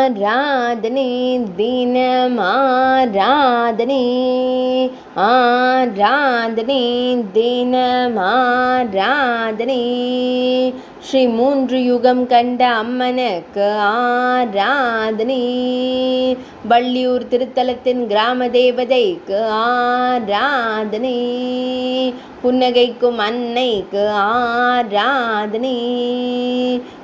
ஆராதனை தினம் ஆராதனை ஆராதனை தினம் ஆராதனை ஸ்ரீ 3 யுகம் கண்ட அம்மனுக்கு ஆராதனை வள்ளியூர் திருத்தலத்தின் கிராம தேவதைக்கு ஆராதனை புன்னகைக்கும் அன்னைக்கு ஆராதனை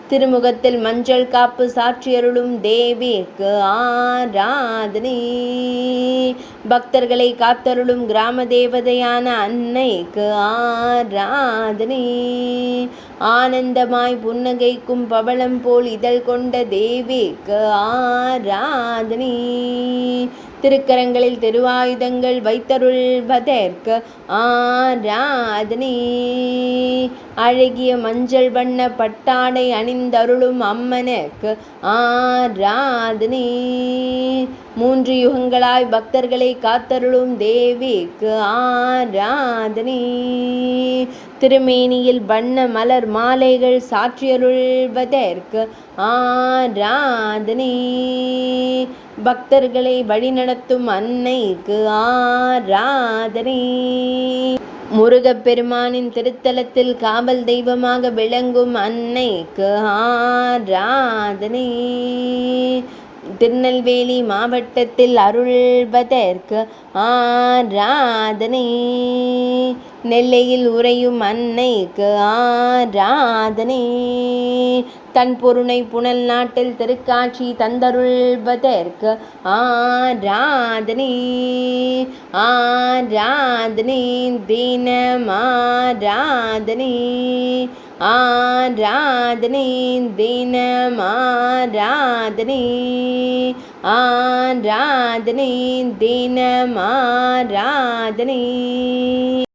திருமுகத்தில் மஞ்சள் காப்பு சாற்றியருளும் தேவிக்கு ஆராதனை பக்தர்களை காத்தருளும் கிராம தேவதையான அன்னைக்கு ஆராதனை ஆனந்தமாய் புன்னகைக்கும் பவளம் போல் இதழ் கொண்ட தேவிக்கு ஆராதனை திருக்கரங்களில் திருவாயுதங்கள் வைத்தருள்வதற்கு ஆராதனை அழகிய மஞ்சள் வண்ண பட்டாடை அணிந்தருளும் அம்மனுக்கு ஆராதனை 3 யுகங்களாய் பக்தர்களை காத்தருளும் தேவிக்கு ஆராதனை திருமேனியில் வண்ண மலர் மாலைகள் சாற்றியருள்வதற்கு ஆராதனை பக்தர்களை வழிநடத்தும் அன்னைக்கு ஆராதனை முருகப்பெருமானின் திருத்தலத்தில் காவல் தெய்வமாக விளங்கும் அன்னைக்கு ஆராதனை திருநெல்வேலி மாவட்டத்தில் அருள்வதற்கு ஆராதனை நெல்லையில் உறையும் அன்னைக்கு ஆராதனை தன் பொருணை புனல் நாட்டில் திருக்காட்சி தந்தருள்வதற்கு ஆராதனை ஆராதனை தினம் ஆராதனை ஆராதனை தினம் ஆராதனை ஆராதனை தினம் ஆராதனை